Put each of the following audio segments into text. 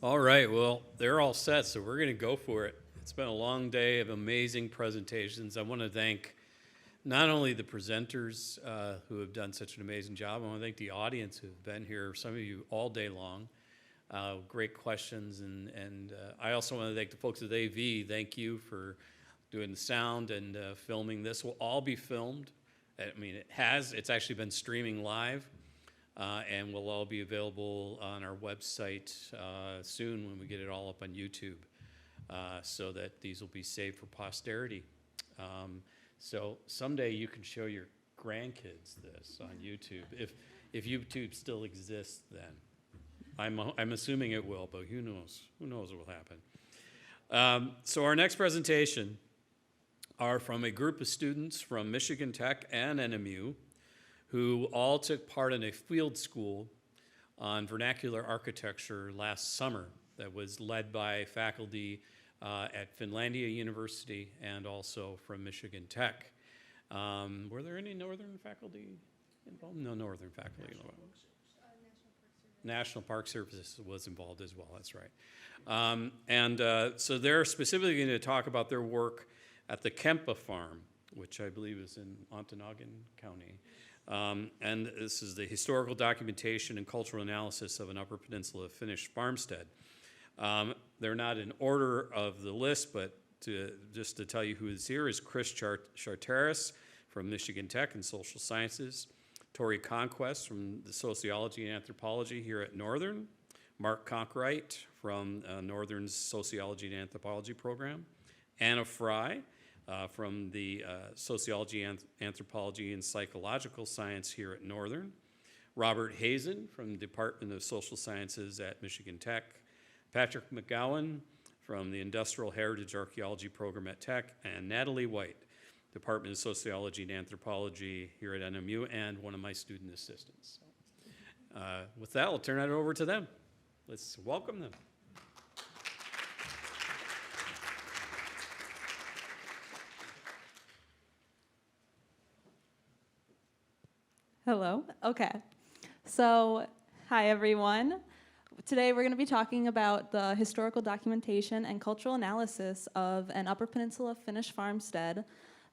All right, well, they're all set, so we're going to go for it. It's been a long day of amazing presentations. I want to thank not only the presenters who have done such an amazing job, I want to thank the audience who have been here, some of you all day long. Great questions, and I also want to thank the folks at AV. Thank you for doing the sound and filming. This will all be filmed. I mean, it's actually been streaming live. And will all be available on our website soon when we get it all up on YouTube, so that these will be saved for posterity. So someday you can show your grandkids this on YouTube, if YouTube still exists then. I'm assuming it will, but who knows? Who knows what will happen? So our next presentation are from a group of students from Michigan Tech and NMU, who all took part in a field school on vernacular architecture last summer that was led by faculty at Finlandia University and also from Michigan Tech. Were there any northern faculty involved? No northern faculty involved. National Park Service was involved as well, that's right. So they're specifically going to talk about their work at the Kempa Farm, which I believe is in Ontonagon County. And this is the historical documentation and cultural analysis of an Upper Peninsula Finnish farmstead. They're not in order of the list, but just to tell you who is here is Chris Charteris from Michigan Tech in Social Sciences, Tori Conquest from the Sociology and Anthropology here at Northern, Mark Cronkright from Northern's Sociology and Anthropology program, Anna Fry from the Sociology, Anthropology, and Psychological Science here at Northern, Robert Hazen from the Department of Social Sciences at Michigan Tech, Patrick McGowan from the Industrial Heritage Archaeology program at Tech, and Natalie White, Department of Sociology and Anthropology here at NMU, and one of my student assistants. With that, I'll turn it over to them. Let's welcome them. Hello. Okay. So, hi everyone. Today we're going to be talking about the historical documentation and cultural analysis of an Upper Peninsula Finnish farmstead,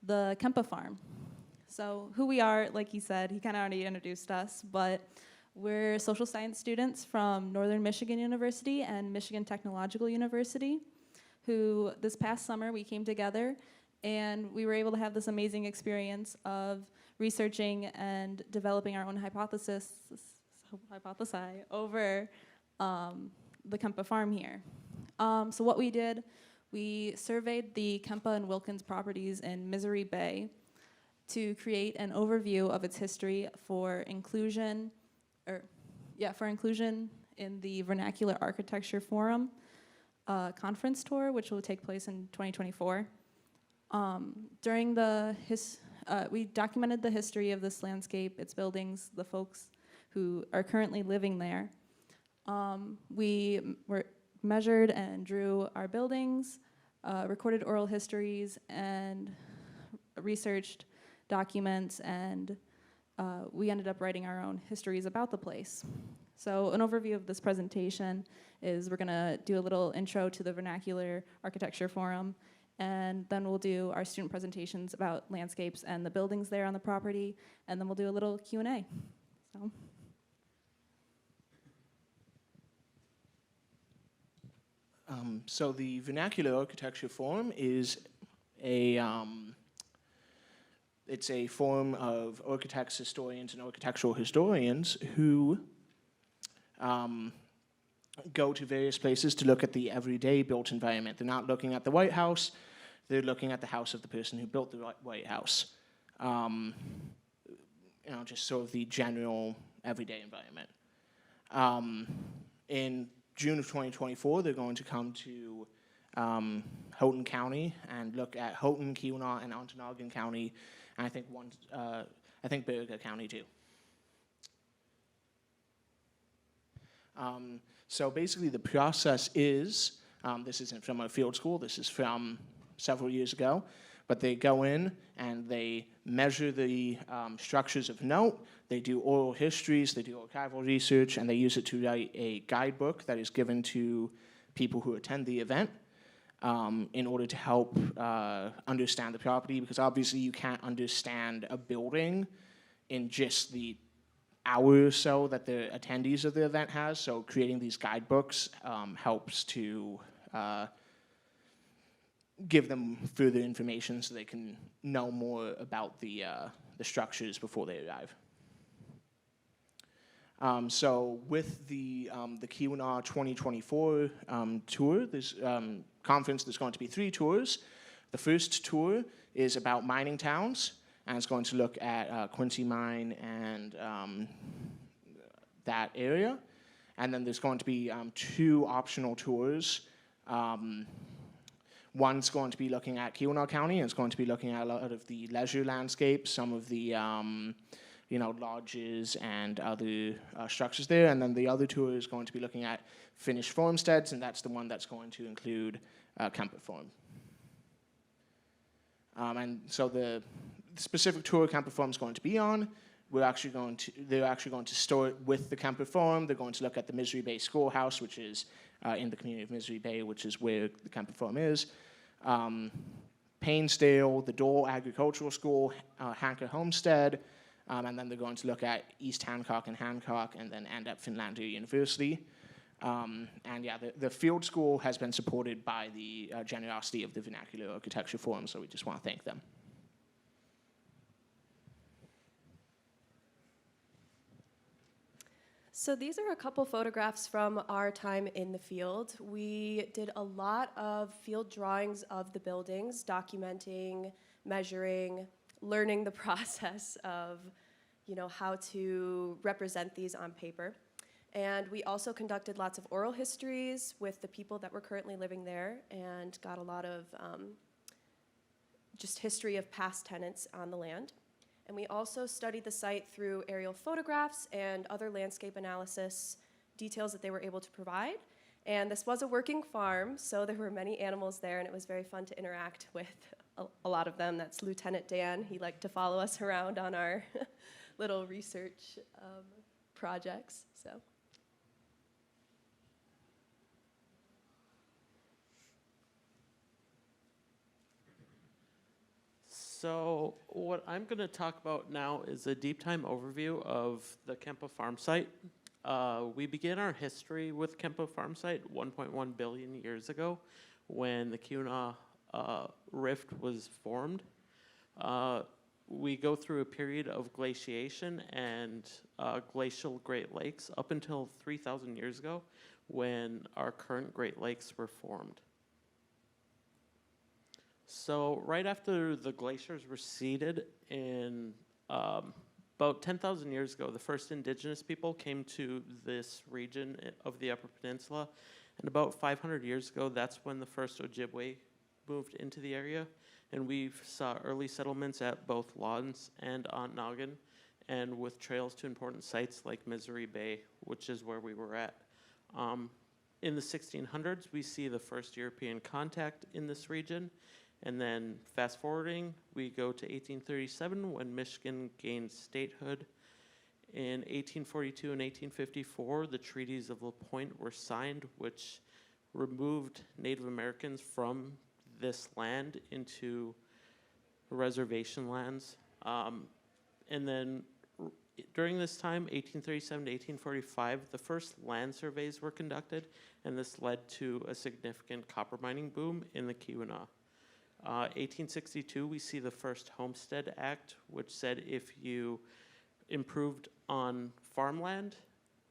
the Kempa Farm. So, who we are, like he said, he kind of already introduced us, but we're social science students from Northern Michigan University and Michigan Technological University, who this past summer we came together and we were able to have this amazing experience of researching and developing our own hypothesi over the Kempa Farm here. So what we did, we surveyed the Kempa and Wilkins properties in Misery Bay to create an overview of its history for inclusion in the Vernacular Architecture Forum conference tour, which will take place in 2024. During we documented the history of this landscape, its buildings, the folks who are currently living there. We measured and drew our buildings, recorded oral histories, and researched documents, and we ended up writing our own histories about the place. So an overview of this presentation is we're going to do a little intro to the Vernacular Architecture Forum, and then we'll do our student presentations about landscapes and the buildings there on the property, and then we'll do a little Q&A. So the Vernacular Architecture Forum is it's a forum of architects, historians, and architectural historians who go to various places to look at the everyday built environment. They're not looking at the White House, they're looking at the house of the person who built the White House. Just sort of the general everyday environment. In June of 2024, they're going to come to Houghton County and look at Houghton, Keweenaw, and Ontonagon County, and I think Berger County too. So basically the process is, this isn't from a field school, this is from several years ago, But they go in and they measure the structures of note, they do oral histories, they do archival research, and they use it to write a guidebook that is given to people who attend the event in order to help understand the property, because obviously you can't understand a building in just the hour or so that the attendees of the event has. So creating these guidebooks helps to give them further information so they can know more about the structures before they arrive. So with the Q&R 2024 tour, this conference, there's going to be 3 tours. The first tour is about mining towns, and it's going to look at Quincy Mine and that area. And then there's going to be 2 optional tours. One's going to be looking at Q&R County, and it's going to be looking at a lot of the leisure landscape, some of the lodges and other structures there. And then the other tour is going to be looking at Finnish farmsteads, and that's the one that's going to include Kempa Farm. And so the specific tour Kempa Farm is going to be on, they're actually going to start with the Kempa Farm. They're going to look at the Misery Bay Schoolhouse, which is in the community of Misery Bay, which is where the Kempa Farm is. Painsdale, the Dole Agricultural School, Hanker Homestead, and then they're going to look at East Hancock and Hancock, and then end at Finlandia University. And yeah, the field school has been supported by the generosity of the Vernacular Architecture Forum, so we just want to thank them. So these are a couple photographs from our time in the field. We did a lot of field drawings of the buildings, documenting, measuring, learning the process of, how to represent these on paper. And we also conducted lots of oral histories with the people that were currently living there, and got a lot of just history of past tenants on the land. And we also studied the site through aerial photographs and other landscape analysis details that they were able to provide. And this was a working farm, so there were many animals there, and it was very fun to interact with a lot of them. That's Lieutenant Dan. He liked to follow us around on our little research projects. So what I'm going to talk about now is a deep time overview of the Kempa Farm site. We began our history with Kempa Farm site 1.1 billion years ago when the Kuna Rift was formed. We go through a period of glaciation and glacial Great Lakes up until 3,000 years ago when our current Great Lakes were formed. So right after the glaciers receded in about 10,000 years ago, the first indigenous people came to this region of the Upper Peninsula. And about 500 years ago, that's when the first Ojibwe moved into the area. And we saw early settlements at both Lawrence and Ontonagon, and with trails to important sites like Misery Bay, which is where we were at. In the 1600s, we see the first European contact in this region. And then fast forwarding, we go to 1837 when Michigan gained statehood. In 1842 and 1854, the treaties of La Pointe were signed, which removed Native Americans from this land into reservation lands. And then during this time, 1837 to 1845, the first land surveys were conducted, and this led to a significant copper mining boom in the Keweenaw. 1862, we see the first Homestead Act, which said if you improved on farmland,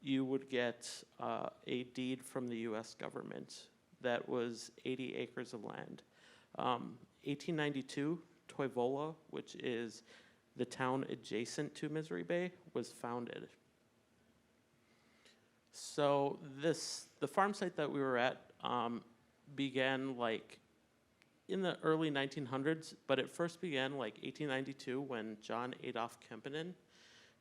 you would get a deed from the U.S. government that was 80 acres of land. 1892, Toivola, which is the town adjacent to Misery Bay, was founded. So the farm site that we were at began in the early 1900s, but it first began 1892 when John Adolph Kempinen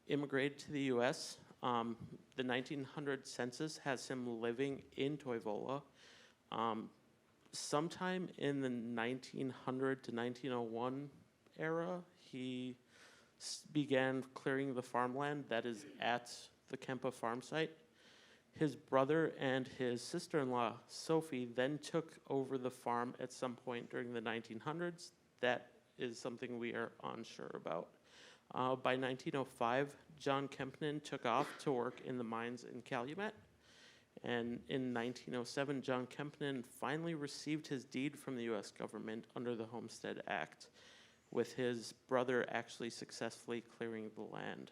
immigrated to the U.S. The 1900 census has him living in Toivola. sometime in the 1900 to 1901 era, he began clearing the farmland that is at the Kempa farm site. His brother and his sister-in-law, Sophie, then took over the farm at some point during the 1900s. That is something we are unsure about. By 1905, John Kempinen took off to work in the mines in Calumet. And in 1907, John Kempinen finally received his deed from the U.S. government under the Homestead Act, with his brother actually successfully clearing the land.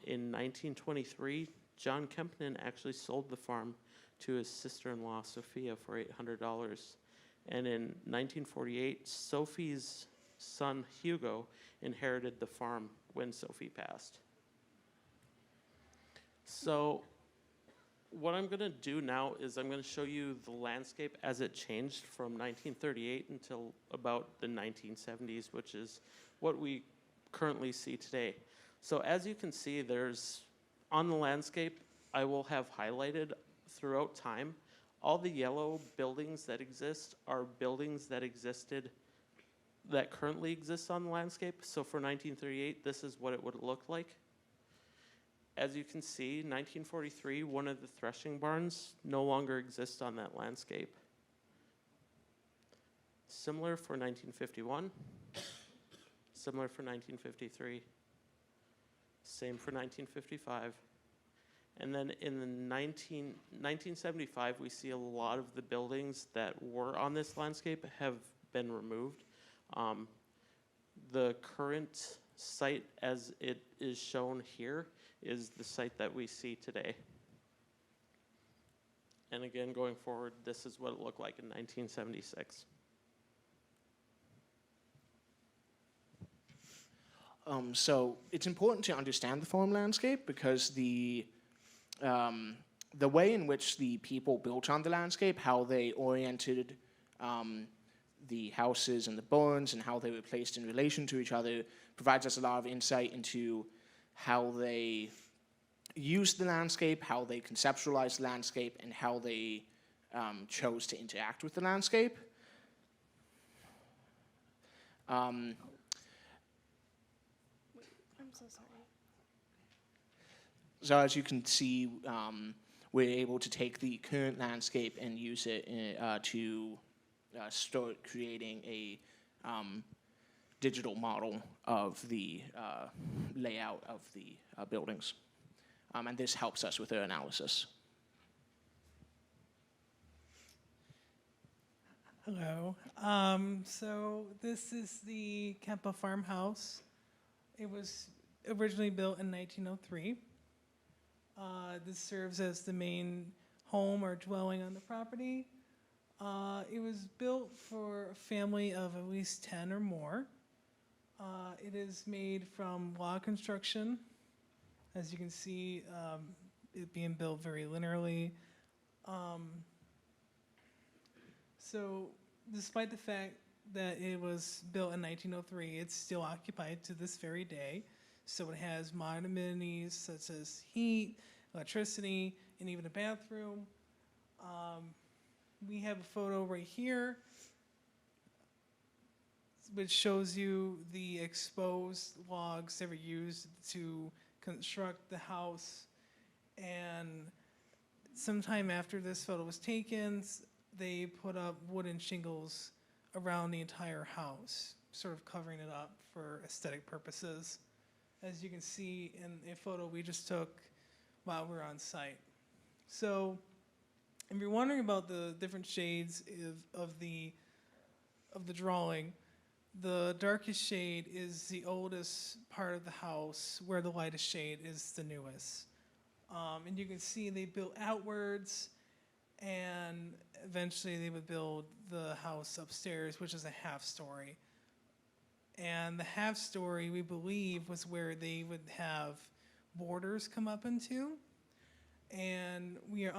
In 1923, John Kempinen actually sold the farm to his sister-in-law, Sophia, for $800. And in 1948, Sophie's son, Hugo, inherited the farm when Sophie passed. So what I'm going to do now is I'm going to show you the landscape as it changed from 1938 until about the 1970s, which is what we currently see today. So as you can see, there's, on the landscape, I will have highlighted throughout time, all the yellow buildings that exist are buildings that existed, that currently exist on the landscape. So for 1938, this is what it would look like. As you can see, 1943, one of the threshing barns no longer exists on that landscape. Similar for 1951, similar for 1953, same for 1955. And then in the 1975, we see a lot of the buildings that were on this landscape have been removed. The current site as it is shown here is the site that we see today. And again, going forward, this is what it looked like in 1976. So it's important to understand the farm landscape because the way in which the people built on the landscape, how they oriented the houses and the barns and how they were placed in relation to each other provides us a lot of insight into how they used the landscape, how they conceptualized the landscape, and how they chose to interact with the landscape. I'm so sorry. So as you can see, we're able to take the current landscape and use it to start creating a digital model of the layout of the buildings. And this helps us with our analysis. Hello. So this is the Kempa Farmhouse. It was originally built in 1903. This serves as the main home or dwelling on the property. It was built for a family of at least 10 or more. It is made from log construction. As you can see, it being built very linearly. So despite the fact that it was built in 1903, it's still occupied to this very day. So it has modern amenities such as heat, electricity, and even a bathroom. We have a photo right here which shows you the exposed logs that were used to construct the house. And sometime after this photo was taken, they put up wooden shingles around the entire house, sort of covering it up for aesthetic purposes. As you can see in a photo we just took while we were on site. So if you're wondering about the different shades of the drawing, the darkest shade is the oldest part of the house, where the lightest shade is the newest. And you can see they built outwards, and eventually they would build the house upstairs, which is a half story. And the half story, we believe, was where they would have borders come up into. And we're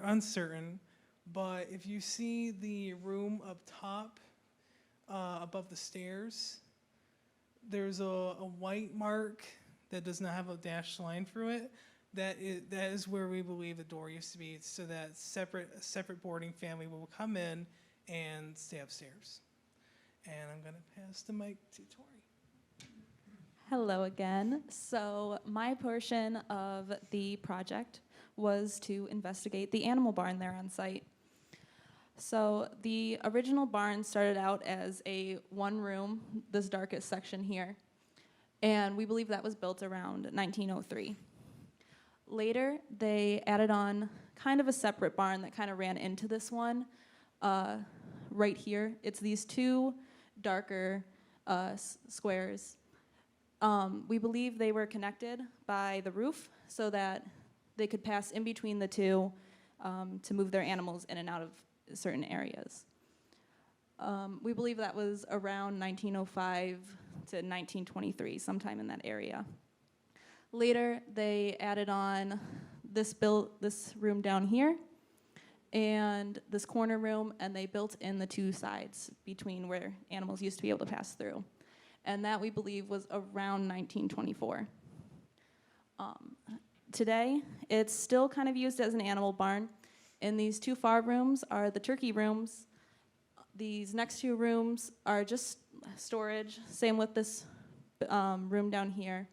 uncertain, but if you see the room up top, above the stairs, there's a white mark that does not have a dashed line through it. that is where we believe the door used to be, so that a separate boarding family will come in and stay upstairs. And I'm going to pass the mic to Tori. Hello again. So my portion of the project was to investigate the animal barn there on site. So the original barn started out as a one room, this darkest section here, and we believe that was built around 1903. Later, they added on kind of a separate barn that kind of ran into this one right here. It's these two darker squares. We believe they were connected by the roof so that they could pass in between the two to move their animals in and out of certain areas. We believe that was around 1905 to 1923, sometime in that area. Later, they added on this room down here and this corner room, and they built in the two sides between where animals used to be able to pass through. And that, we believe, was around 1924. Today, it's still kind of used as an animal barn. And these two far rooms are the turkey rooms. These next two rooms are just storage, same with this room down here.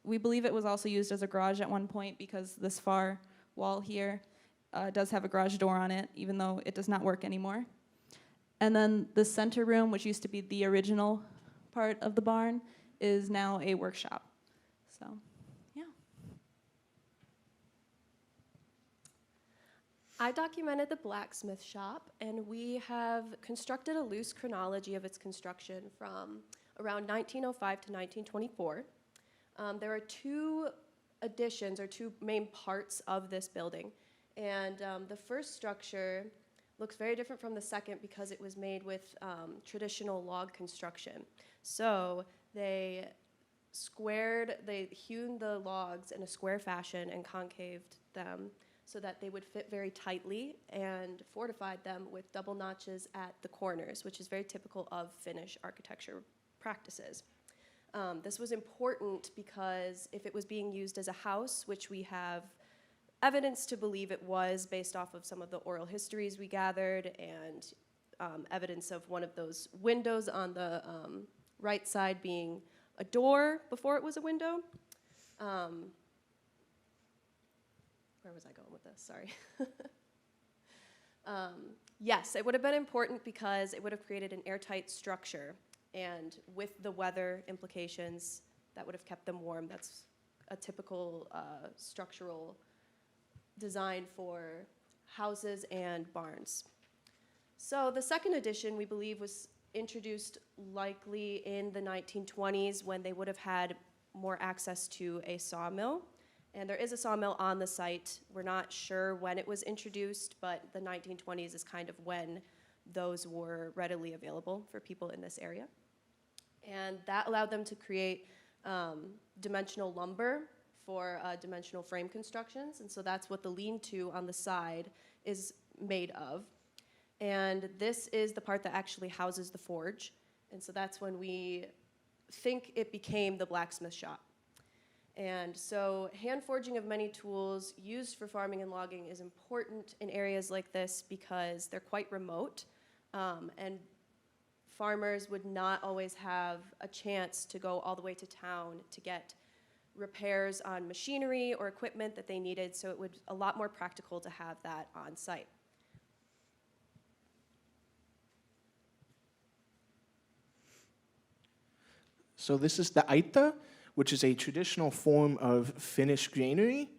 We believe it was also used as a garage at one point because this far wall here does have a garage door on it, even though it does not work anymore. And then the center room, which used to be the original part of the barn, is now a workshop. So, yeah. I documented the Blacksmith Shop, and we have constructed a loose chronology of its construction from around 1905 to 1924. There are two additions, or two main parts of this building. And the first structure looks very different from the second because it was made with traditional log construction. So they hewn the logs in a square fashion and concaved them so that they would fit very tightly, and fortified them with double notches at the corners, which is very typical of Finnish architecture practices. This was important because if it was being used as a house, which we have evidence to believe it was based off of some of the oral histories we gathered, and evidence of one of those windows on the right side being a door before it was a window. Where was I going with this? Sorry. Yes, it would have been important because it would have created an airtight structure, and with the weather implications, that would have kept them warm. That's a typical structural design for houses and barns. So the second edition, we believe, was introduced likely in the 1920s when they would have had more access to a sawmill. And there is a sawmill on the site. We're not sure when it was introduced, but the 1920s is kind of when those were readily available for people in this area. And that allowed them to create dimensional lumber for dimensional frame constructions. And so that's what the lean-to on the side is made of. And this is the part that actually houses the forge. And so that's when we think it became the blacksmith shop. And so hand forging of many tools used for farming and logging is important in areas like this because they're quite remote, and farmers would not always have a chance to go all the way to town to get repairs on machinery or equipment that they needed, so it would be a lot more practical to have that on site. So this is the aita, which is a traditional form of Finnish greenery.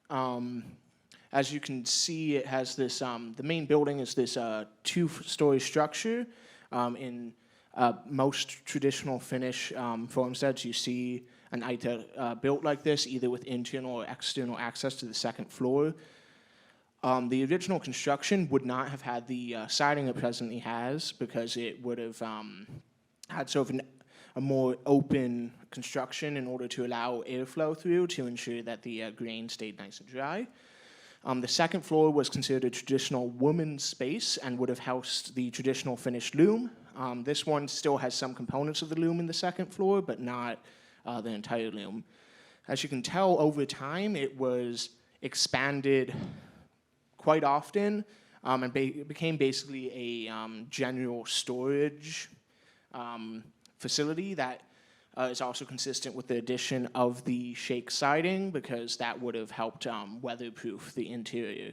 As you can see, it has this, the main building is this two-story structure. In most traditional Finnish farmsteads, you see an aita built like this, either with internal or external access to the second floor. The original construction would not have had the siding it presently has because it would have had sort of a more open construction in order to allow airflow through to ensure that the grain stayed nice and dry. The second floor was considered a traditional woman's space and would have housed the traditional Finnish loom. This one still has some components of the loom in the second floor, but not the entire loom. As you can tell, over time, it was expanded quite often and became basically a general storage facility that is also consistent with the addition of the shake siding, because that would have helped weatherproof the interior.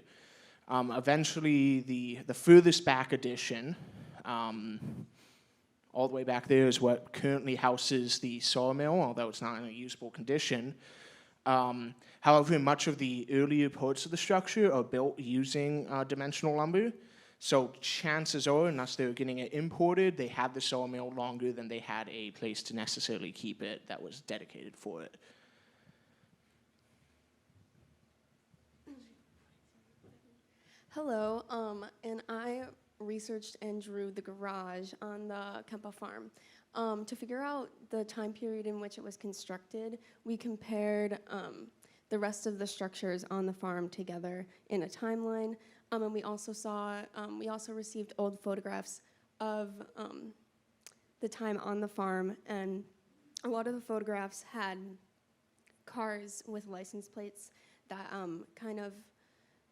Eventually, the furthest back addition, all the way back there, is what currently houses the sawmill, although it's not in a usable condition. However, much of the earlier parts of the structure are built using dimensional lumber. So chances are, unless they were getting it imported, they had the sawmill longer than they had a place to necessarily keep it that was dedicated for it. Hello, and I researched and drew the garage on the Kempa farm. To figure out the time period in which it was constructed, we compared the rest of the structures on the farm together in a timeline, and we also received old photographs of the time on the farm, and a lot of the photographs had cars with license plates that kind of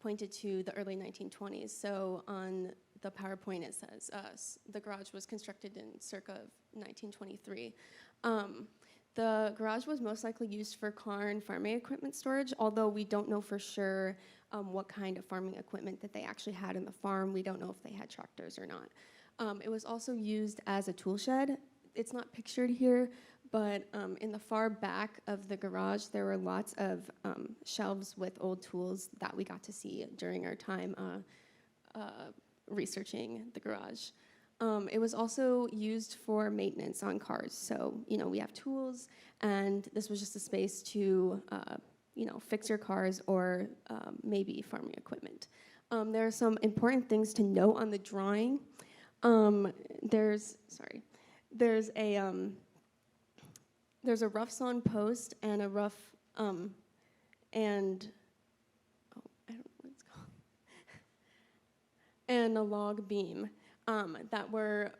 pointed to the early 1920s. So on the PowerPoint it says the garage was constructed in circa 1923. The garage was most likely used for car and farming equipment storage, although we don't know for sure what kind of farming equipment that they actually had in the farm. We don't know if they had tractors or not. It was also used as a tool shed. It's not pictured here, but in the far back of the garage, there were lots of shelves with old tools that we got to see during our time researching the garage. It was also used for maintenance on cars. So, we have tools, and this was just a space to, fix your cars or maybe farming equipment. There are some important things to note on the drawing. There's a rough sawn post and a rough, I don't know what it's called, and a log beam that were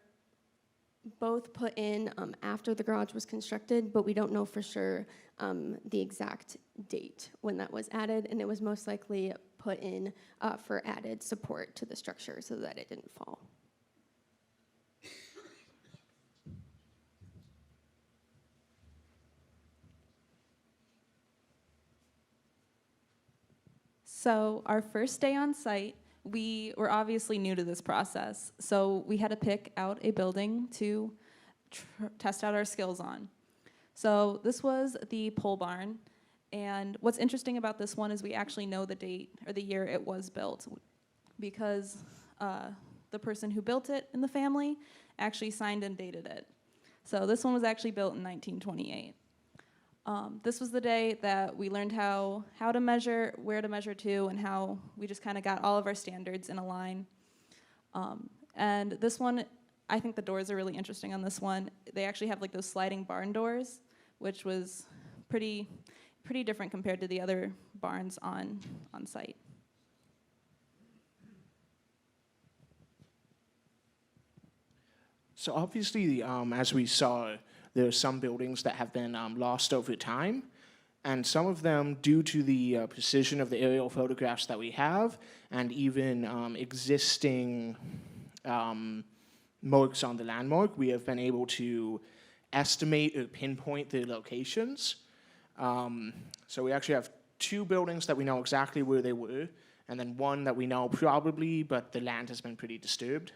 both put in after the garage was constructed, but we don't know for sure the exact date when that was added, and it was most likely put in for added support to the structure so that it didn't fall. So our first day on site, we were obviously new to this process. So we had to pick out a building to test out our skills on. So this was the pole barn. And what's interesting about this one is we actually know the date or the year it was built, because the person who built it in the family actually signed and dated it. So this one was actually built in 1928. This was the day that we learned how to measure, where to measure to, and how we just kind of got all of our standards in a line. And this one, I think the doors are really interesting on this one. They actually have like those sliding barn doors, which was pretty different compared to the other barns on site. So obviously, as we saw, there are some buildings that have been lost over time, and some of them, due to the precision of the aerial photographs that we have, and even existing marks on the landmark, we have been able to estimate or pinpoint their locations. So we actually have 2 buildings that we know exactly where they were, and then one that we know probably, but the land has been pretty disturbed.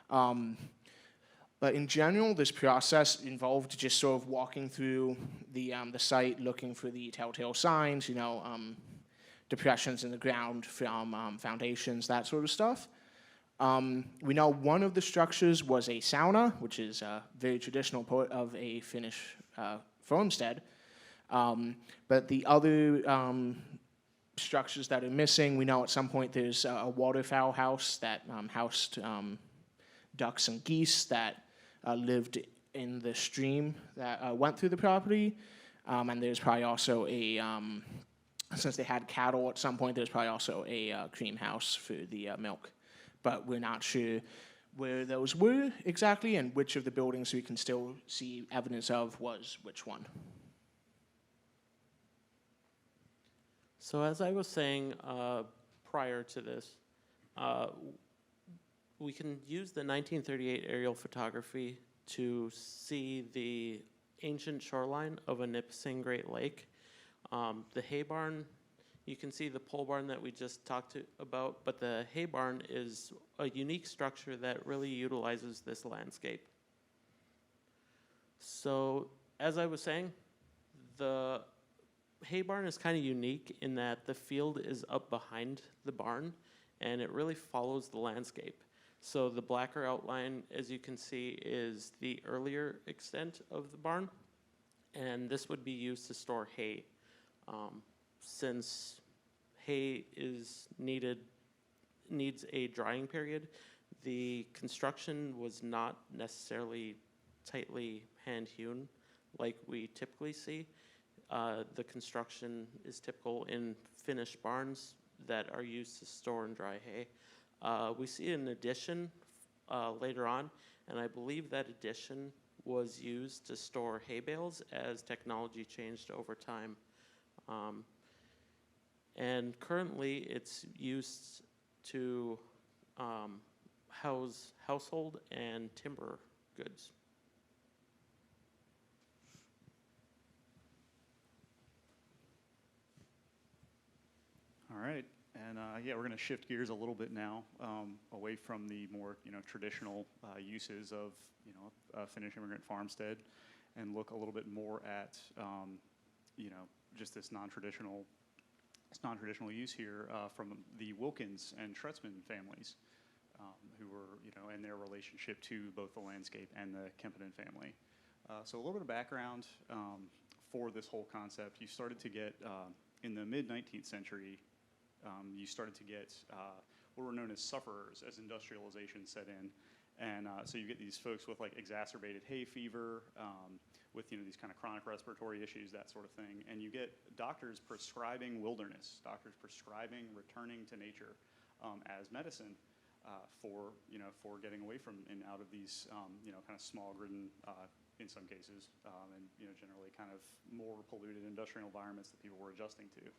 But in general, this process involved just sort of walking through the site, looking for the telltale signs, depressions in the ground from foundations, that sort of stuff. We know one of the structures was a sauna, which is a very traditional part of a Finnish farmstead. But the other structures that are missing, we know at some point there's a waterfowl house that housed ducks and geese that lived in the stream that went through the property. And there's probably also since they had cattle at some point, there's probably also a cream house for the milk. But we're not sure where those were exactly and which of the buildings we can still see evidence of was which one. So as I was saying prior to this, we can use the 1938 aerial photography to see the ancient shoreline of a Nipissing Great Lake. The hay barn, you can see the pole barn that we just talked about, but the hay barn is a unique structure that really utilizes this landscape. So as I was saying, the hay barn is kind of unique in that the field is up behind the barn and it really follows the landscape. So the blacker outline, as you can see, is the earlier extent of the barn, and this would be used to store hay. Since hay needs a drying period, the construction was not necessarily tightly hand-hewn like we typically see. The construction is typical in Finnish barns that are used to store and dry hay. We see an addition later on, and I believe that addition was used to store hay bales as technology changed over time. And currently it's used to house household and timber goods. All right, and yeah, we're going to shift gears a little bit now, away from the more traditional uses of a Finnish immigrant farmstead, and look a little bit more at just this non-traditional use here from the Wilkins and Tretzman families, who were in their relationship to both the landscape and the Kempen family. So a little bit of background for this whole concept. You started to get in the mid-19th century. You started to get what were known as sufferers as industrialization set in. And so you get these folks with like exacerbated hay fever, with these kind of chronic respiratory issues, that sort of thing. And you get doctors prescribing wilderness, doctors prescribing returning to nature as medicine for getting away from and out of these kind of smog-ridden, in some cases, and generally kind of more polluted industrial environments that people were adjusting to.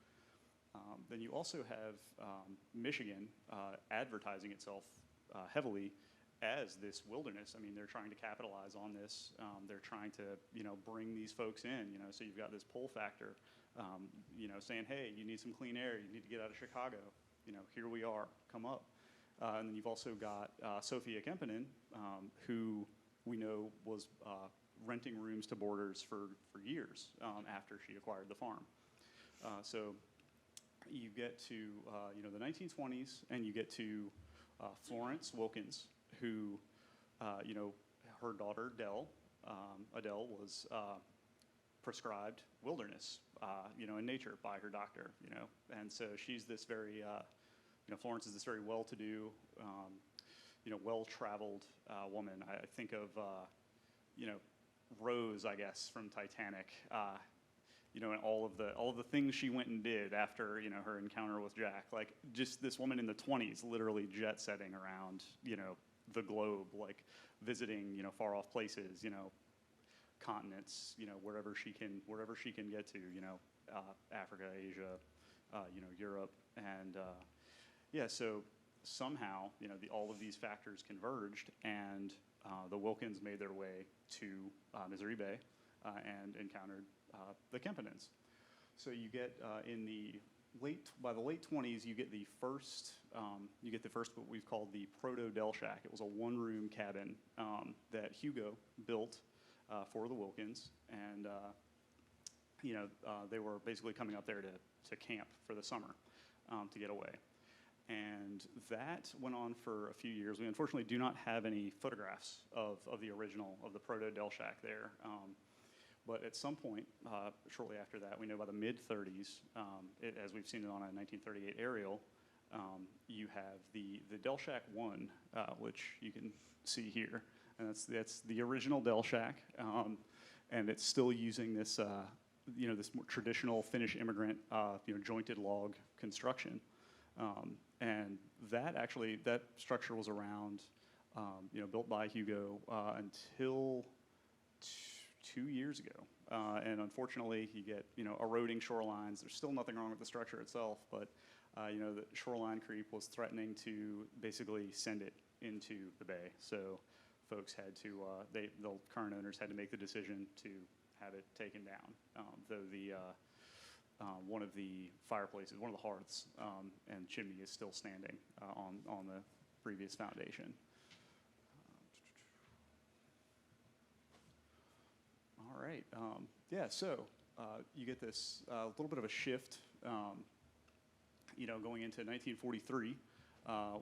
Then you also have Michigan advertising itself heavily as this wilderness. I mean, they're trying to capitalize on this. They're trying to, bring these folks in. So you've got this pull factor, saying, hey, you need some clean air. You need to get out of Chicago. Here we are. Come up. And then you've also got Sophia Kempinen, who we know was renting rooms to boarders for years after she acquired the farm. So you get to the 1920s, and you get to Florence Wilkins, who her daughter Adele was prescribed wilderness in nature by her doctor, and so she's this very Florence is this very well-to-do well-traveled woman. I think of Rose, I guess, from Titanic, and all of the things she went and did after her encounter with Jack. Like, just this woman in the 20s, literally jet setting around the globe, like visiting far off places, continents, wherever she can get to, Africa, Asia, Europe, and yeah. So somehow all of these factors converged, and the Wilkins made their way to Misery Bay and encountered the Kempenins. So you get by the late 20s, you get the first what we've called the proto Del Shack. It was a one-room cabin that Hugo built for the Wilkins, and they were basically coming up there to camp for the summer to get away. And that went on for a few years. We unfortunately do not have any photographs of the original, of the proto Del Shack there. But at some point, shortly after that, we know by the mid-30s, as we've seen it on a 1938 aerial, you have the Del Shack 1, which you can see here. And that's the original Del Shack. And it's still using this, this more traditional Finnish immigrant, jointed log construction. And that structure was around, built by Hugo until 2 years ago. And unfortunately, you get, eroding shorelines. There's still nothing wrong with the structure itself, but, the shoreline creep was threatening to basically send it into the bay. So folks had to, the current owners had to make the decision to have it taken down. Though one of the fireplaces, one of the hearths and chimney is still standing on the previous foundation. All right. So you get this little bit of a shift, going into 1943,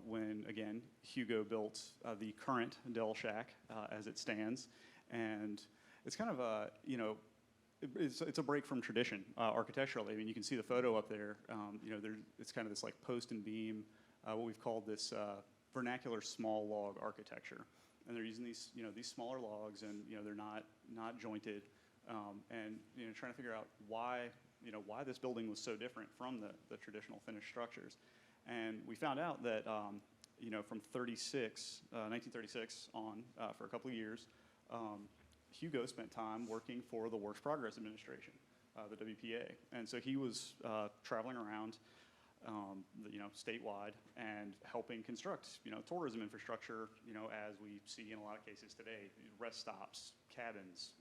when, again, Hugo built the current Dell Shack as it stands. And it's kind of a, it's a break from tradition architecturally. I mean, you can see the photo up there. It's kind of this like post and beam, what we've called this vernacular small log architecture. And they're using these, these smaller logs, and they're not jointed, and trying to figure out why this building was so different from the traditional Finnish structures. And we found out that from 1936 on, for a couple of years, Hugo spent time working for the Works Progress Administration, the WPA, and so he was traveling around, statewide, and helping construct, tourism infrastructure, as we see in a lot of cases today, rest stops, cabins,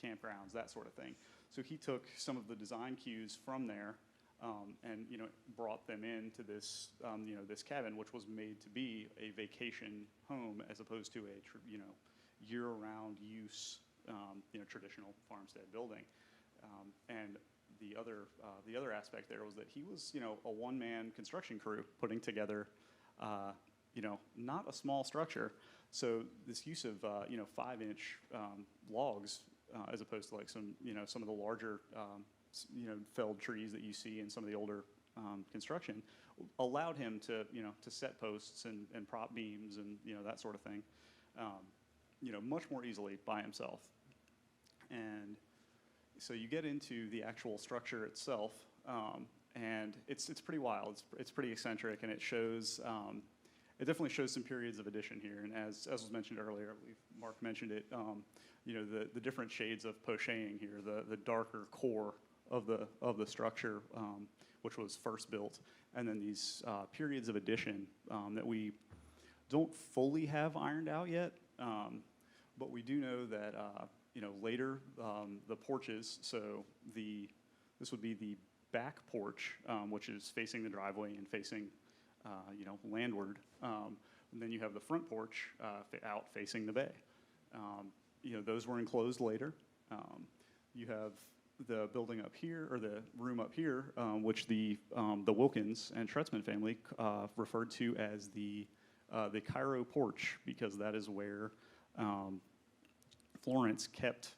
campgrounds, that sort of thing. So he took some of the design cues from there, and brought them into this, this cabin, which was made to be a vacation home as opposed to a year-round use, traditional farmstead building, and the other aspect there was that he was, a one-man construction crew putting together, not a small structure. So this use of, 5-inch logs, as opposed to like some of the larger, felled trees that you see in some of the older construction, allowed him to, to set posts and prop beams and, that sort of thing, much more easily by himself. And so you get into the actual structure itself, and it's pretty wild. It's pretty eccentric, and it shows, it definitely shows some periods of addition here. And as was mentioned earlier, Mark mentioned it, the different shades of poching here, the darker core of the structure, which was first built, and then these periods of addition that we don't fully have ironed out yet, but we do know that later the porches. So this would be the back porch, which is facing the driveway and facing landward, and then you have the front porch out facing the bay. Those were enclosed later. You have the building up here, or the room up here, which the Wilkins and Tretzman family referred to as the Cairo porch, because that is where Florence kept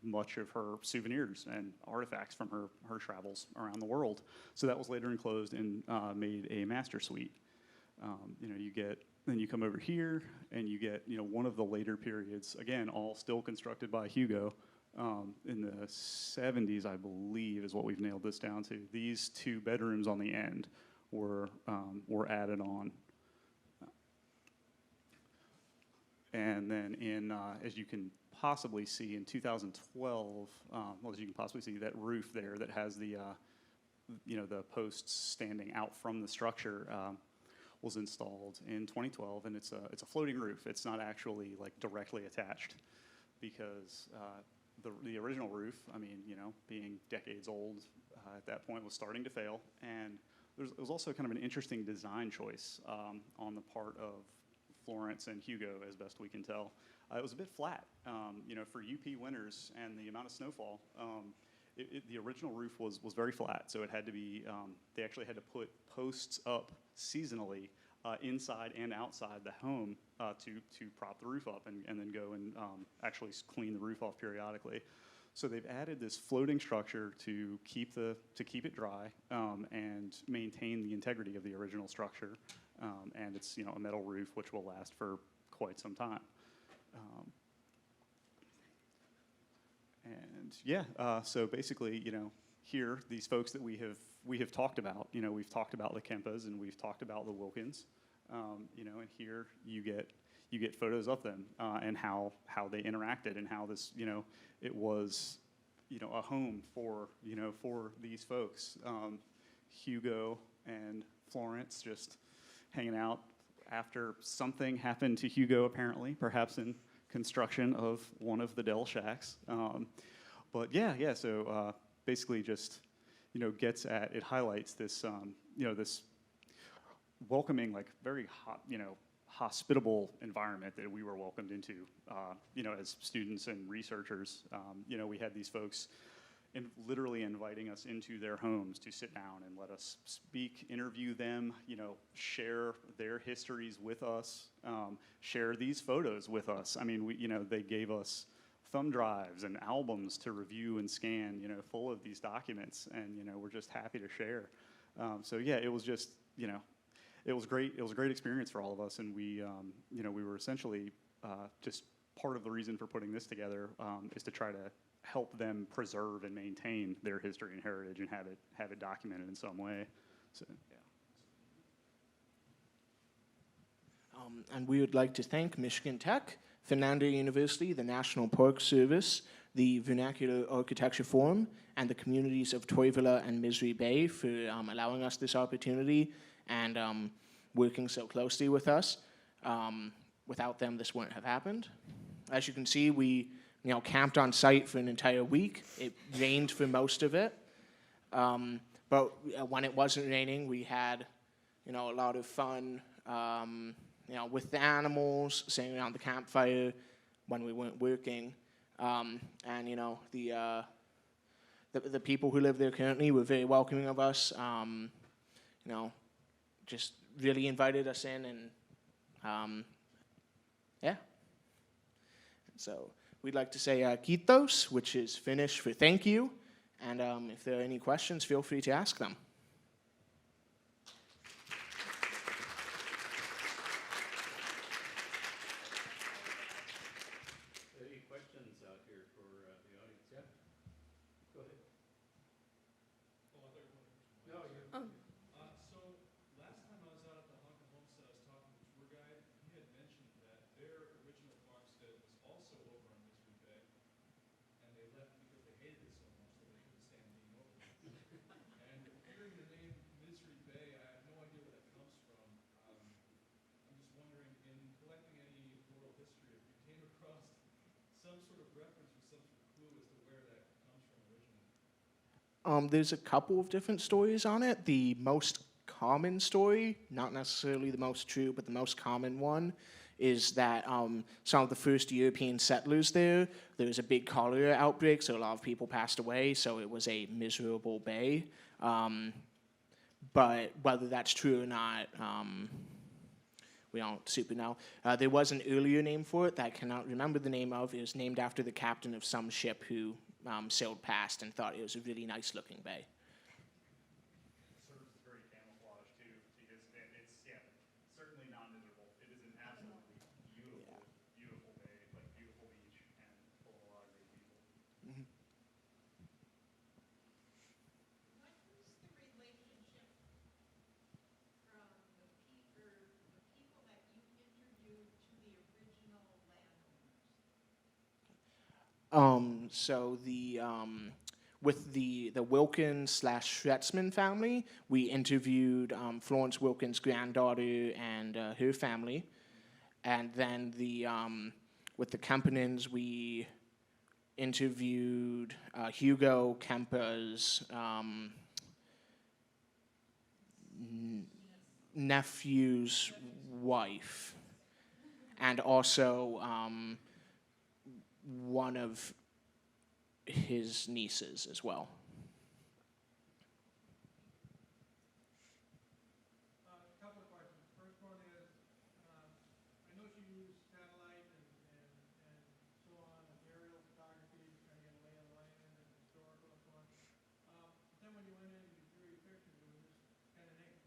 much of her souvenirs and artifacts from her travels around the world. So that was later enclosed and made a master suite. Then you come over here, and you get one of the later periods, again, all still constructed by Hugo, in the 70s, I believe, is what we've nailed this down to. These 2 bedrooms on the end were added on. And then as you can possibly see in 2012, as you can possibly see, that roof there that has the posts standing out from the structure was installed in 2012, and it's a floating roof. It's not actually like directly attached, because the original roof, being decades old at that point, was starting to fail, and it was also kind of an interesting design choice on the part of Florence and Hugo, as best we can tell. It was a bit flat, for UP winters and the amount of snowfall. The original roof was very flat, so it had to be. They actually had to put posts up seasonally inside and outside the home to prop the roof up, and then go and actually clean the roof off periodically. So they've added this floating structure to keep it dry and maintain the integrity of the original structure. And it's a metal roof which will last for quite some time. So basically, here, these folks that we have talked about, we've talked about the Kempas and we've talked about the Wilkins, and here you you get photos of them and how they interacted and how this, it was, a home for, for these folks. Hugo and Florence just hanging out after something happened to Hugo, apparently, perhaps in construction of one of the Dell shacks. But yeah, so basically just, gets at, it highlights this, this welcoming, like very hot, hospitable environment that we were welcomed into, as students and researchers. We had these folks literally inviting us into their homes to sit down and let us speak, interview them, share their histories with us, share these photos with us. I mean, they gave us thumb drives and albums to review and scan, full of these documents, and, we're just happy to share. So yeah, it was just, it was great. It was a great experience for all of us, and we, we were essentially just part of the reason for putting this together is to try to help them preserve and maintain their history and heritage and have it documented in some way. So yeah. And we would like to thank Michigan Tech, Fernando University, the National Park Service, the Vernacular Architecture Forum, and the communities of Toivula and Misery Bay for allowing us this opportunity and working so closely with us. Without them, this wouldn't have happened. As you can see, we camped on site for an entire week. It rained for most of it. But when it wasn't raining, we had, a lot of fun, with the animals, sitting around the campfire when we weren't working. And, the people who live there currently were very welcoming of us, just really invited us in, and, yeah. So we'd like to say kiitos, which is Finnish for thank you. And if there are any questions, feel free to ask them. Any questions out here for the audience? Yeah? Go ahead. No, you're... So last time I was out at the Honka Homestead, I was talking to the tour guide, and he had mentioned that their original farmstead was also over on Misery Bay, and they left because they hated it so much that they couldn't stand being over there. And hearing the name Misery Bay, I have no idea where that comes from. I'm just wondering, in collecting any oral history, if you came across some sort of reference or some sort of clue as to where that comes from originally. There's a couple of different stories on it. The most common story, not necessarily the most true, but the most common one, is that some of the first European settlers there was a big cholera outbreak, so a lot of people passed away, so it was a miserable bay. But whether that's true or not, we don't super know. There was an earlier name for it that I cannot remember the name of. It was named after the captain of some ship who sailed past and thought it was a really nice-looking bay. It serves as very camouflage too, because it's certainly not miserable. It is an absolutely beautiful, beautiful bay, like beautiful beach, and full of a lot of great people. Mm-hmm. What was the relationship from the people that you interviewed to the original landowners? So with the Wilkins/Schretzman family, we interviewed Florence Wilkins' granddaughter and her family, and then with the Kempanins, we interviewed Hugo Kempa's nephew's wife, and also one of his nieces as well. A couple of questions. First one is, I know you use satellite and so on, and aerial photography, trying to get a lay of the land and historical and so on. Then when you went in and you drew your pictures, it was just kind of neat.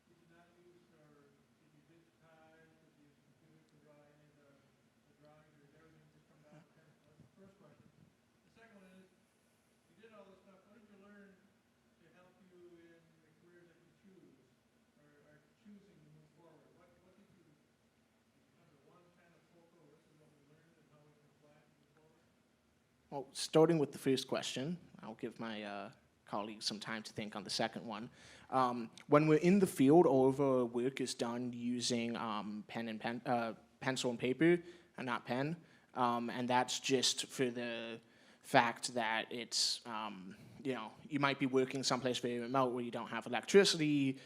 Did you not use, or did you digitize, did you use a computer to draw any of the drawings, or did everything just come down to pen? That's the first question. The second one is, Well, starting with the first question, I'll give my colleagues some time to think on the second one. When we're in the field, all of our work is done using pencil and paper, and not pen. And that's just for the fact that it's, you might be working someplace very remote where you don't have electricity.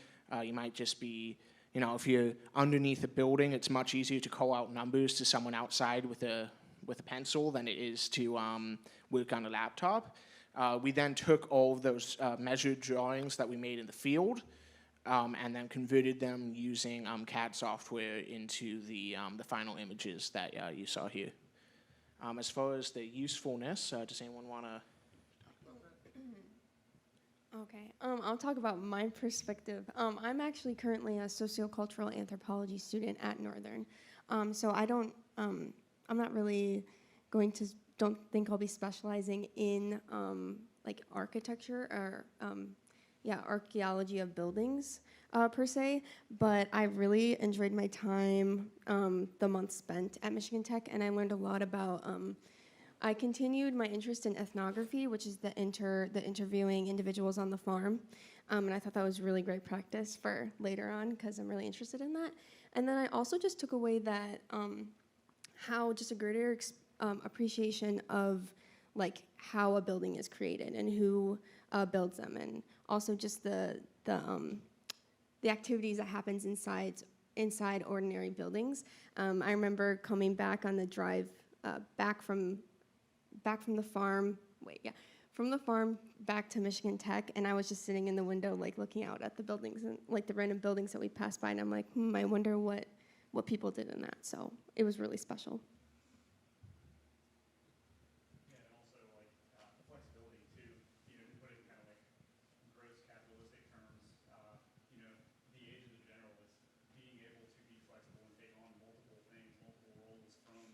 You might just be, if you're underneath a building, it's much easier to call out numbers to someone outside with a pencil than it is to work on a laptop. We then took all of those measured drawings that we made in the field and then converted them using CAD software into the final images that you saw here. As far as the usefulness, does anyone want to? Okay, I'll talk about my perspective. I'm actually currently a sociocultural anthropology student at Northern. So I'm not really don't think I'll be specializing in like architecture or archaeology of buildings per se, but I really enjoyed my time the month spent at Michigan Tech, and I learned a lot about I continued my interest in ethnography, which is the interviewing individuals on the farm, and I thought that was really great practice for later on because I'm really interested in that. And then I also just took away that how just a greater appreciation of like how a building is created and who builds them, and also just the activities that happens inside ordinary buildings. I remember coming back on the drive back from the farm. From the farm back to Michigan Tech, and I was just sitting in the window, like looking out at the buildings and like the random buildings that we passed by, and I'm like, I wonder what people did in that. So it was really special. Yeah, and also like the flexibility too. To put it in kind of like gross capitalistic terms, the age of the generalist, being able to be flexible and take on multiple things, multiple roles, from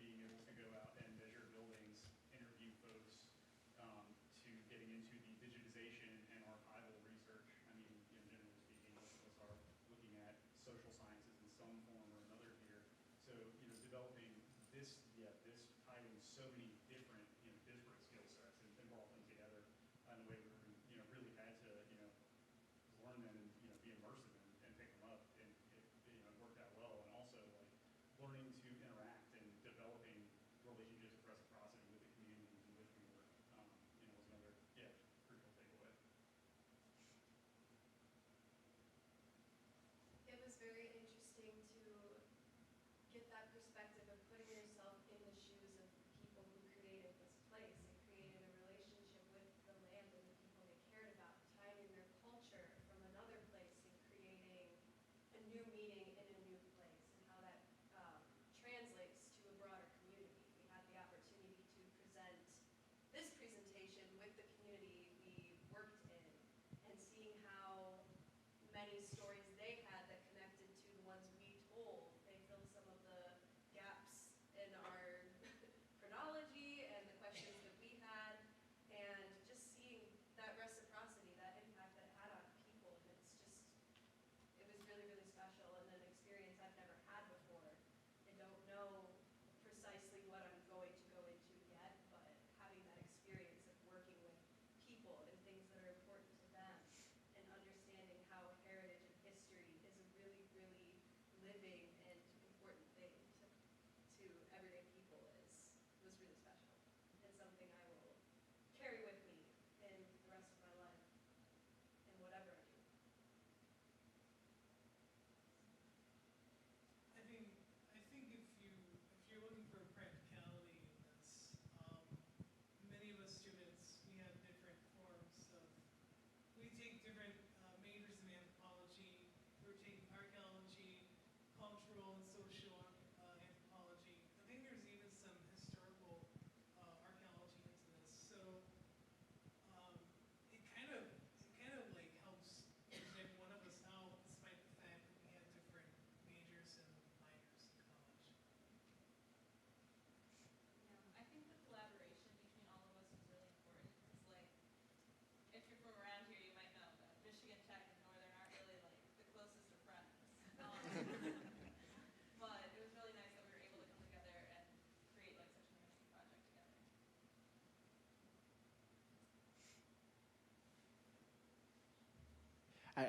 being able to go out and measure buildings, interview folks, to getting into the digitization and archival research. I mean, generally speaking, most of us are looking at social sciences in some form or another here. So, developing this title so many different, disparate skill sets and brought them together in a way where we, really had to, learn them and, be immersive and pick them up. And it worked out well. And also, like, learning to interact and developing relationships of reciprocity with the communities in which we work, was another, crucial takeaway. It was very interesting to get that perspective of putting yourself in the shoes of the people who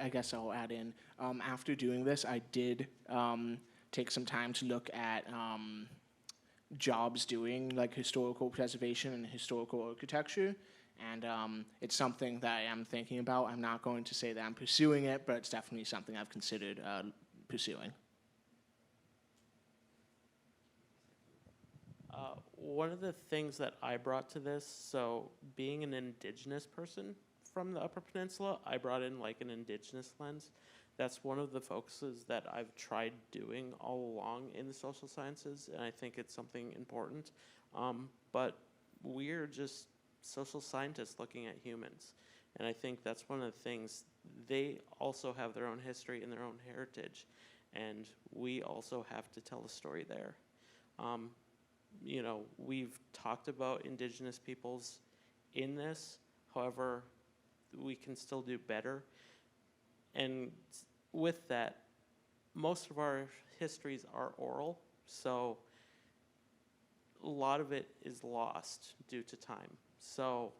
I guess I'll add in. After doing this, I did take some time to look at jobs doing like historical preservation and historical architecture. And it's something that I am thinking about. I'm not going to say that I'm pursuing it, but it's definitely something I've considered pursuing. One of the things that I brought to this, so being an indigenous person from the Upper Peninsula, I brought in like an indigenous lens. That's one of the focuses that I've tried doing all along in the social sciences, and I think it's something important. But we're just social scientists looking at humans, and I think that's one of the things. They also have their own history and their own heritage, and we also have to tell a story there. You know, we've talked about indigenous peoples in this, however, we can still do better. And with that, most of our histories are oral, so a lot of it is lost due to time. So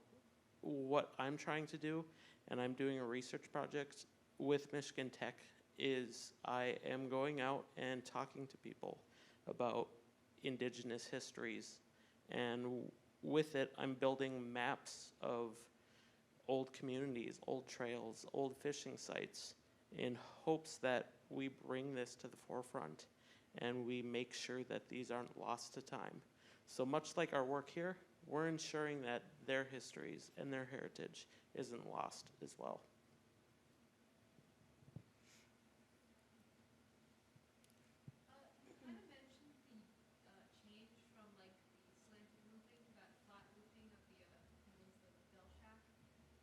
what I'm trying to do, and I'm doing a research project with Michigan Tech, is I am going out and talking to people about indigenous histories, and with it I'm building maps of old communities, old trails, old fishing sites, in hopes that we bring this to the forefront and we make sure that these aren't lost to time. So much like our work here, we're ensuring that their histories and their heritage isn't lost as well. You kind of mentioned the change from like the slanted roofing to that flat roofing of the peninsula with Bell Shack.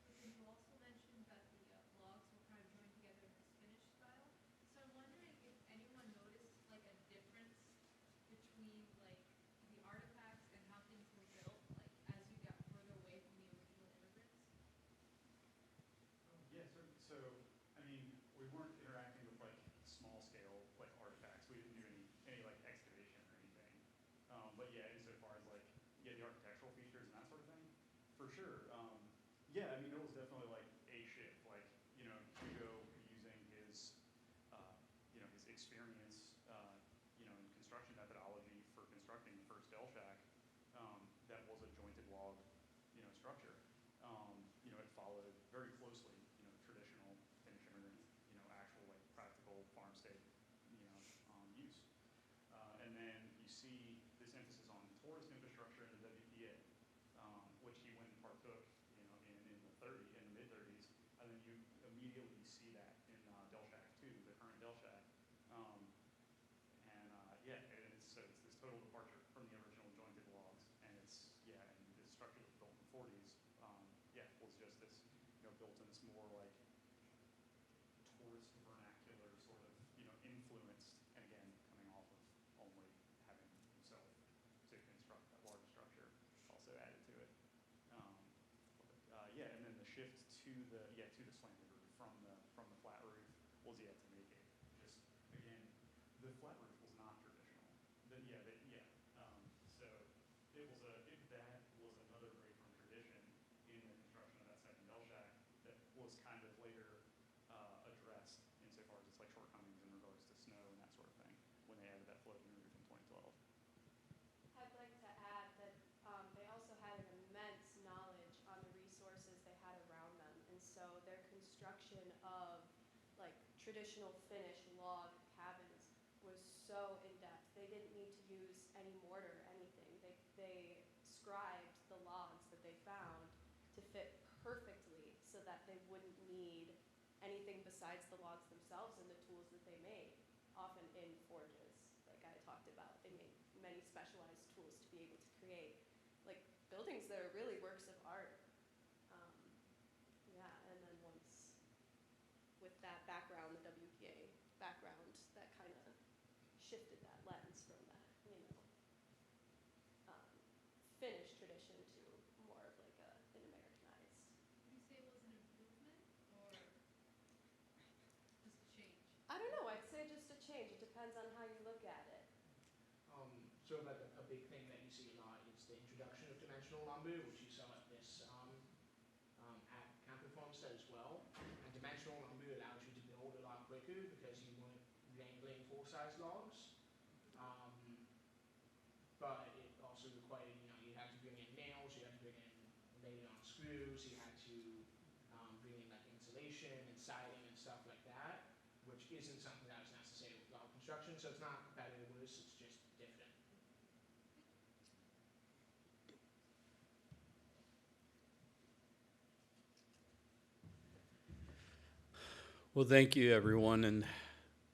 But then you also mentioned that the logs were kind of joined together in this Finnish style. So I'm wondering if anyone noticed like a difference between like the artifacts and how things were built, like as you got further away from the original immigrants. Yeah, so I mean, we weren't interacting with like small scale like artifacts. We didn't do any like excavation or anything. But yeah, insofar as like the architectural features and that sort of thing, for sure. Yeah, I mean, it was definitely like a shift. Like, you know, Hugo using his his experience in construction methodology for constructing the first Dell shack, that was a jointed log structure. It followed very closely, traditional Finnish immigrant, actual like practical farmstead, use. And then you see this emphasis on tourist infrastructure in the WPA, which he went and partook, in the mid 30s, and then you immediately see that in Del Shack 2, the current Del Shack. So it's this total departure from the original jointed logs, and and the structure that was built in the 40s, was just this, built in this more like tourist vernacular sort of, influenced, and again, coming off of only having himself to construct that large structure also added to it. And then the shift to the slanted roof from the flat roof was to make it just, again, the flat roof was not traditional. So that was another break from tradition in the construction of that second Bell shack that was kind of later addressed insofar as its like shortcomings in regards to snow and that sort of thing when they added that floating roof in 2012. I'd like to add that they also had an immense knowledge on the resources they had around them, and so their construction of like traditional Finnish log cabins was so in depth. They didn't need to use any mortar or anything. They scribed the logs that they found to fit perfectly so that they wouldn't need anything besides the logs themselves and the tools that they made, often in forges, like I talked about. They made many specialized tools to be able to create like buildings that are really works of art. And then once with that background, the WPA background, that kind of shifted that lens from that, Finnish tradition to more of like an Americanized. Would you say it was an improvement or just a change? I don't know, I'd say just a change. It depends on how you look at it. Sort of like a big thing that you see a lot is the introduction of dimensional lumber, which you saw at this at Kempa Farmstead as well. And dimensional lumber allows you quicker because you weren't wrangling full-size logs. But it also required, you had to bring in nails, you had to bring in lay it on screws, you had to bring in like insulation and siding and stuff like that, which isn't something that was necessary with log construction. So it's not better or worse, it's just different. Well, thank you, everyone, and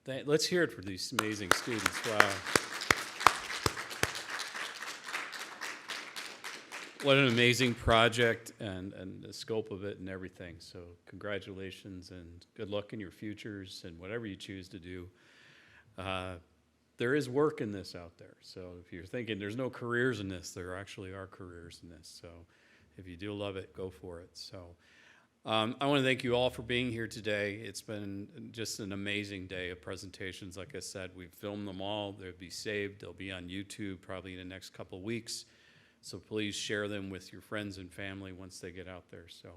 let's hear it for these amazing students. Wow. What an amazing project and the scope of it and everything. So congratulations and good luck in your futures and whatever you choose to do. There is work in this out there. So if you're thinking there's no careers in this, there actually are careers in this. So if you do love it, go for it. So I want to thank you all for being here today. It's been just an amazing day of presentations. Like I said, we've filmed them all. They'll be saved. They'll be on YouTube probably in the next couple of weeks. So please share them with your friends and family once they get out there. So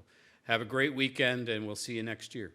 have a great weekend, and we'll see you next year.